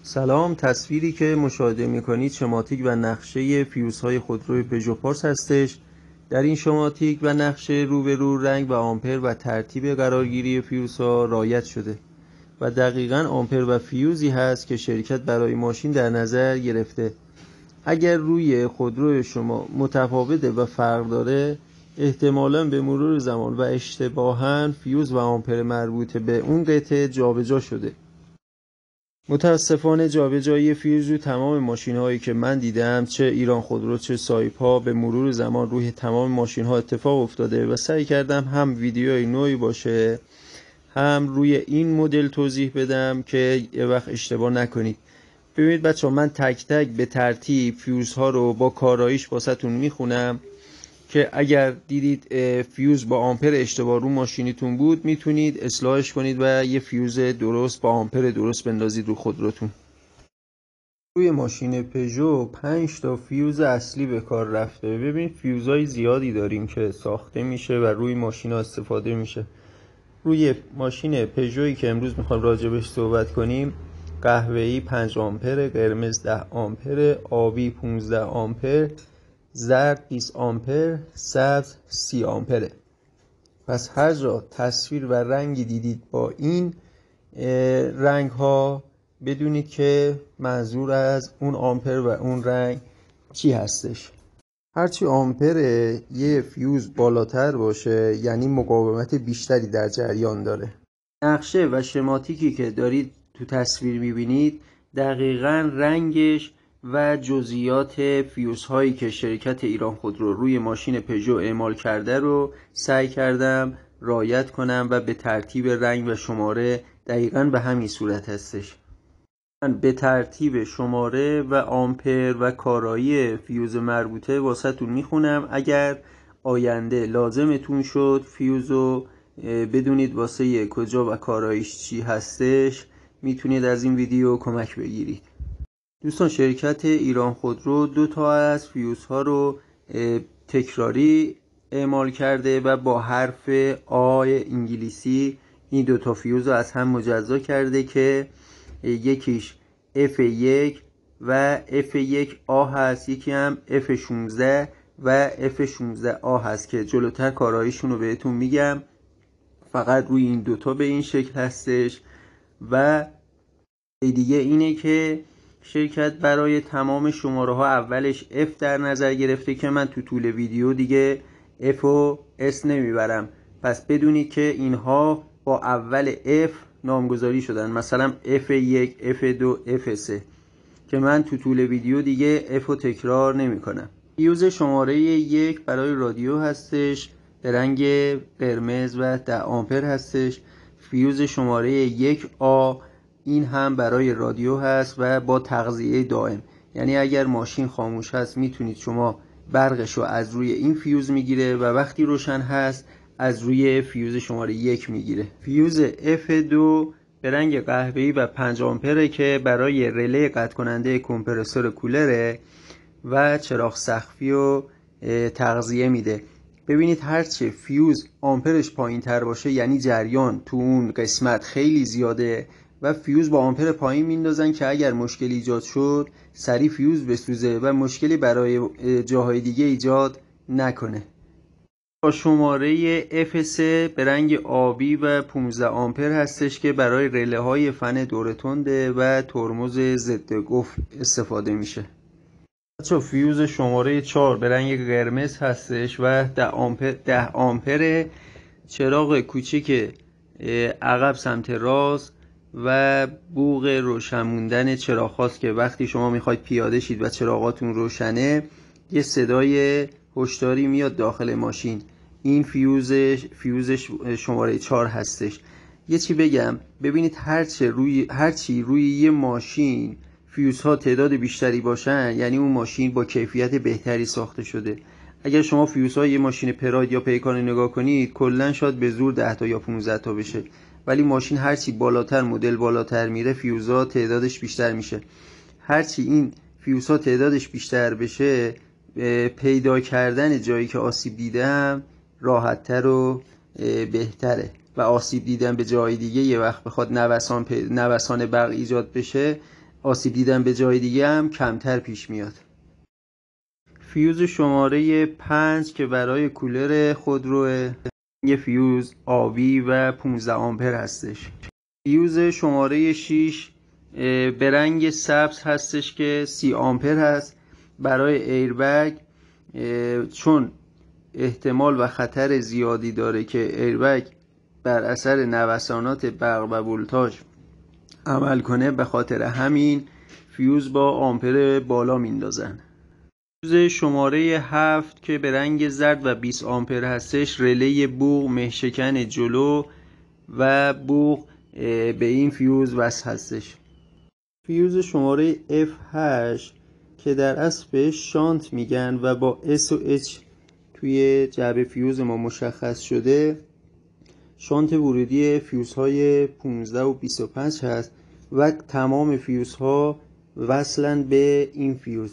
سلام. تصویری که مشاهده میکنید شماتیک و نقشه فیوزهای خودروی پژو پارس هستش. در این شماتیک و نقشه روبرو رنگ و آمپر و ترتیب قرارگیری فیوزها رعایت شده و دقیقاً آمپر و فیوزی هست که شرکت برای ماشین در نظر گرفته. اگر روی خودرو شما متفاوته و فرق داره، احتمالاً به مرور زمان و اشتباهاً فیوز و آمپر مربوط به اون قطعه جابجا شده. متاسفانه جابجایی فیوز رو تمام ماشین‌هایی که من دیدم، چه ایران خودرو چه سایپا، به مرور زمان روی تمام ماشین‌ها اتفاق افتاده و سعی کردم هم ویدیوی نوعی باشه هم روی این مدل توضیح بدم که یه وقت اشتباه نکنید. ببینید بچه‌ها، من تک تک به ترتیب فیوزها رو با کاراییش واسهتون میخونم که اگر دیدید فیوز با آمپر اشتباه رو ماشینیتون بود، میتونید اصلاحش کنید و یه فیوز درست با آمپر درست بندازید رو خودروتون. روی ماشین پژو 5 تا فیوز اصلی به کار رفته. ببین فیوزهای زیادی داریم که ساخته میشه و روی ماشینا استفاده میشه. روی ماشین پژویی که امروز میخوایم راجبش صحبت کنیم، قهوه‌ای 5 آمپر، قرمز 10 آمپر، آبی 15 آمپر، زرد 20 آمپر، سبز 30 آمپره. پس هر جا تصویر و رنگی دیدید با این رنگ ها، بدونید که منظور از اون آمپر و اون رنگ چی هستش. هرچی آمپر یه فیوز بالاتر باشه، یعنی مقاومت بیشتری در جریان داره. نقشه و شماتیکی که دارید تو تصویر میبینید دقیقاً رنگش و جزئیات فیوزهایی که شرکت ایران خودرو روی ماشین پژو اعمال کرده رو سعی کردم رعایت کنم و به ترتیب رنگ و شماره دقیقاً به همین صورت هستش. من به ترتیب شماره و آمپر و کارایی فیوز مربوطه واسهتون میخونم. اگر آینده لازمتون شد فیوزو بدونید واسه کجا و کاراییش چی هستش، میتونید از این ویدیو کمک بگیرید. دوستان، شرکت ایران خودرو 2 تا از فیوزها رو تکراری اعمال کرده و با حرف آی انگلیسی این 2 تا فیوز رو از هم مجزا کرده که یکیش F1 و F1A هست، یکی هم F16 و F16A هست که جلوتر کاراییشون رو بهتون میگم. فقط روی این 2 تا به این شکل هستش. و دیگه اینه که شرکت برای تمام شماره ها اولش F در نظر گرفته که من تو طول ویدیو دیگه F و S نمیبرم. پس بدونید که اینها با اول F نامگذاری شدن، مثلا F1 F2 F3 که من تو طول ویدیو دیگه F رو تکرار نمی کنم. فیوز شماره 1 برای رادیو هستش، به رنگ قرمز و 10 آمپر هستش. فیوز شماره 1A این هم برای رادیو هست و با تغذیه دائم، یعنی اگر ماشین خاموش هست میتونید شما برقش رو از روی این فیوز میگیره و وقتی روشن هست از روی فیوز شماره 1 میگیره. فیوز F2 به رنگ قهوه‌ای و 5 آمپره که برای رله قطع کننده کمپرسور کولره و چراغ سقفی رو تغذیه میده. ببینید هرچه فیوز آمپرش پایین تر باشه، یعنی جریان تو اون قسمت خیلی زیاده و فیوز با آمپر پایین میندازن که اگر مشکلی ایجاد شد سریع فیوز بسوزه و مشکلی برای جاهای دیگه ایجاد نکنه. با شماره F3 به رنگ آبی و 15 آمپر هستش که برای رله های فن دور تنده و ترمز ضد قفل استفاده میشه. بچه فیوز شماره 4 به رنگ قرمز هستش و 10 آمپر چراغ کوچیک عقب سمت راست و بوق روشن موندن چراغ خاص که وقتی شما میخواید پیاده شید و چراغاتون روشنه یه صدای هشداری میاد داخل ماشین. این فیوز شماره 4 هستش. یه چی بگم، ببینید هرچی روی یه ماشین فیوزها تعداد بیشتری باشن، یعنی اون ماشین با کیفیت بهتری ساخته شده. اگر شما فیوزهای یه ماشین پراید یا پیکان نگاه کنید، کلا شاید به زور 10 تا یا 15 تا بشه، ولی ماشین هرچی بالاتر مدل بالاتر میره فیوزها تعدادش بیشتر میشه. هرچی این فیوزها تعدادش بیشتر بشه، پیدا کردن جایی که آسیب دیدم راحت‌تر و بهتره و آسیب دیدن به جای دیگه یه وقت بخواد نوسان برق ایجاد بشه آسیب دیدن به جای دیگه هم کمتر پیش میاد. فیوز شماره 5 که برای کولر خودروه، یه فیوز آبی و 15 آمپر هستش. فیوز شماره 6 به رنگ سبز هستش که 30 آمپر هست برای ایربگ، چون احتمال و خطر زیادی داره که ایربگ بر اثر نوسانات برق و ولتاژ عمل کنه، به خاطر همین فیوز با آمپر بالا میندازن. فیوز شماره 7 که به رنگ زرد و 20 آمپر هستش، رله بوق مهشکن جلو و بوق به این فیوز وصل هستش. فیوز شماره F8 که در اصل بهش شانت میگن و با S و H توی جعبه فیوز ما مشخص شده، شانت ورودی فیوزهای 15 و 25 هست و تمام فیوزها وصلن به این فیوز.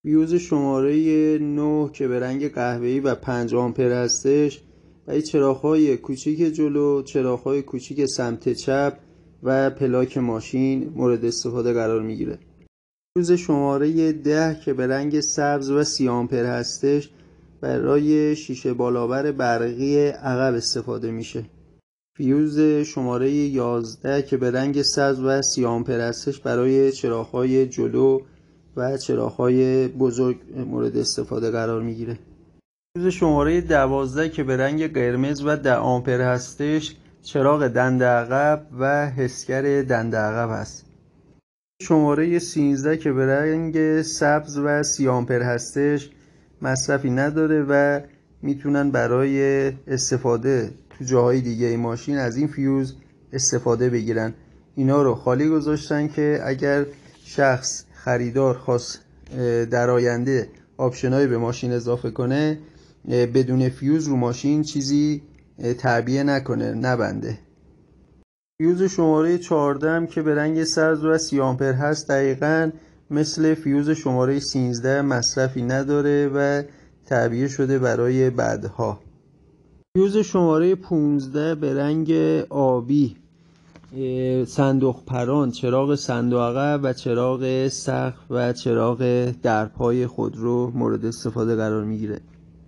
فیوز شماره 9 که به رنگ قهوه‌ای و 5 آمپر هستش، و چراغ‌های کوچیک جلو، چراغ‌های کوچیک سمت چپ و پلاک ماشین مورد استفاده قرار میگیره. فیوز شماره 10 که به رنگ سبز و 30 آمپر هستش، برای شیشه بالابر برقی عقب استفاده میشه. فیوز شماره 11 که به رنگ سبز و 30 آمپر هستش، برای چراغ‌های جلو و چراغ‌های بزرگ مورد استفاده قرار میگیره. فیوز شماره 12 که به رنگ قرمز و 10 آمپر هستش، چراغ دنده عقب و حسگر دنده عقب هست. شماره 13 که به رنگ سبز و 30 آمپر هستش، مصرفی نداره و میتونن برای استفاده تو جاهای دیگه ماشین از این فیوز استفاده بگیرن. اینا رو خالی گذاشتن که اگر شخص خریدار خواست در آینده آپشنایی به ماشین اضافه کنه، بدون فیوز رو ماشین چیزی تعبیه نکنه، نبنده. فیوز شماره 14 که به رنگ سبز و 30 آمپر هست، دقیقاً مثل فیوز شماره 13 مصرفی نداره و تعبیه شده برای بعدها. فیوز شماره 15 به رنگ آبی، صندوق پران، چراغ صندوق عقب و چراغ سقف و چراغ درپای خودرو مورد استفاده قرار میگیره.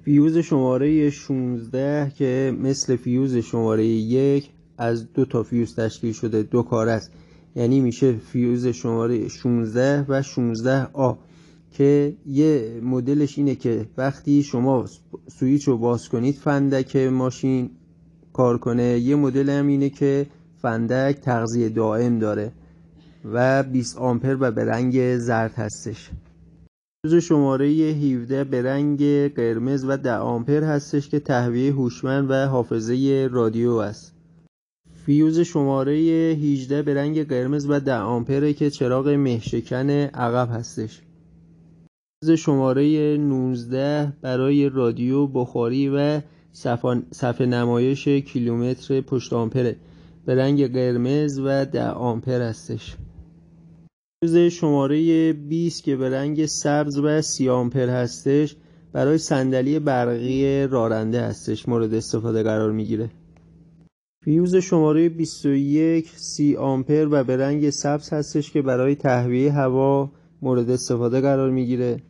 فیوز شماره 16 که مثل فیوز شماره 1 از 2 تا فیوز تشکیل شده، 2 کاره است، یعنی میشه فیوز شماره 16 و 16A که یه مدلش اینه که وقتی شما سویچ رو باز کنید فندک ماشین کار کنه. یه مدل هم اینه که فندک تغذیه دائم داره و 20 آمپر و به رنگ زرد هستش. فیوز شماره 17 به رنگ قرمز و 10 آمپر هستش که تهویه هوشمند و حافظه رادیو است. فیوز شماره 18 به رنگ قرمز و 10 آمپره که چراغ مهشکن عقب هستش. فیوز شماره 19 برای رادیو بخاری و صفحه نمایش کیلومتر پشت آمپره، به رنگ قرمز و 10 آمپر هستش. فیوز شماره 20 که به رنگ سبز و 30 آمپر هستش، برای صندلی برقی راننده هستش، مورد استفاده قرار میگیره. فیوز شماره 21 30 آمپر و به رنگ سبز هستش که برای تهویه هوا مورد استفاده قرار میگیره.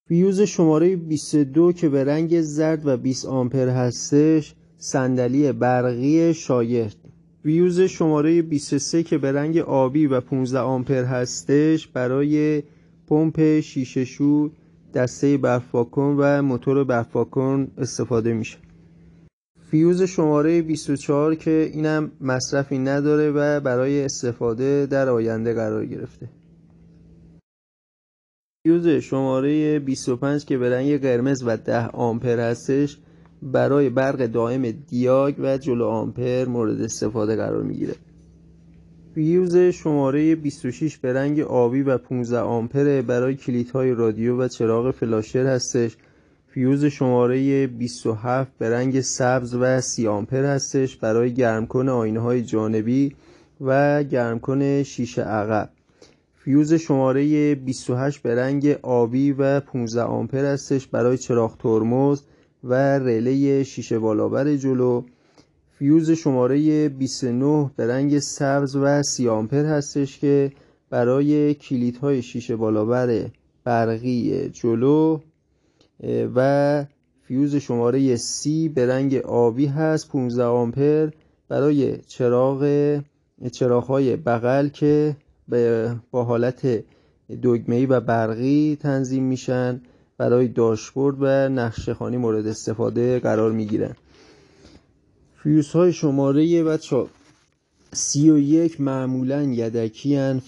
فیوز شماره 22 که به رنگ زرد و 20 آمپر هستش، صندلی برقی شاگرد. فیوز شماره 23 که به رنگ آبی و 15 آمپر هستش، برای پمپ شیشه شور، دسته برف‌پاک‌کن و موتور برف‌پاک‌کن استفاده میشه. فیوز شماره 24 که اینم مصرفی نداره و برای استفاده در آینده قرار گرفته. فیوز شماره 25 که به رنگ قرمز و 10 آمپر هستش، برای برق دائم دیاگ و جلو آمپر مورد استفاده قرار میگیره. فیوز شماره 26 به رنگ آبی و 15 آمپر برای کلیدهای رادیو و چراغ فلاشر هستش. فیوز شماره 27 به رنگ سبز و 30 آمپر هستش، برای گرمکن آینه‌های جانبی و گرمکن شیشه عقب. فیوز شماره 28 به رنگ آبی و 15 آمپر هستش، برای چراغ ترمز و رله شیشه بالابر جلو. فیوز شماره 29 به رنگ سبز و 30 آمپر هستش که برای کلیدهای شیشه بالابر برقی جلو و فیوز شماره 30 به رنگ آبی هست 15 آمپر برای چراغ‌های بغل که با حالت دگمه‌ای و برقی تنظیم میشن، برای داشبورد و نقشه‌خوانی مورد استفاده قرار میگیرن. فیوزهای شماره 31 معمولا یدکی هن،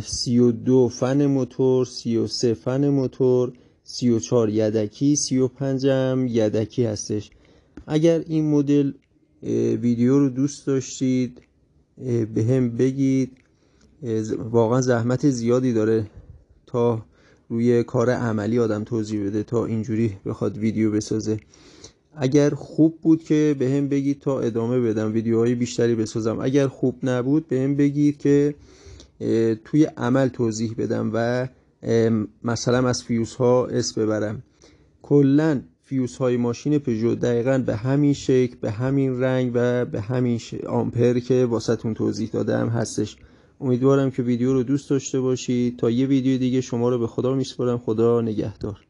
32 فن موتور، 33 فن موتور، 34 یدکی، 35 هم یدکی هستش. اگر این مدل ویدیو رو دوست داشتید به هم بگید، واقعا زحمت زیادی داره تا روی کار عملی آدم توضیح بده تا اینجوری بخواد ویدیو بسازه. اگر خوب بود که به هم بگید تا ادامه بدم ویدیوهای بیشتری بسازم، اگر خوب نبود به هم بگید که توی عمل توضیح بدم و مثلا از فیوزها اسم ببرم. کلن فیوزهای ماشین پژو دقیقاً به همین شکل، به همین رنگ و به همین آمپر که واسهتون توضیح دادم هستش. امیدوارم که ویدیو رو دوست داشته باشید. تا یه ویدیو دیگه شما رو به خدا میسپارم. خدا نگهدار.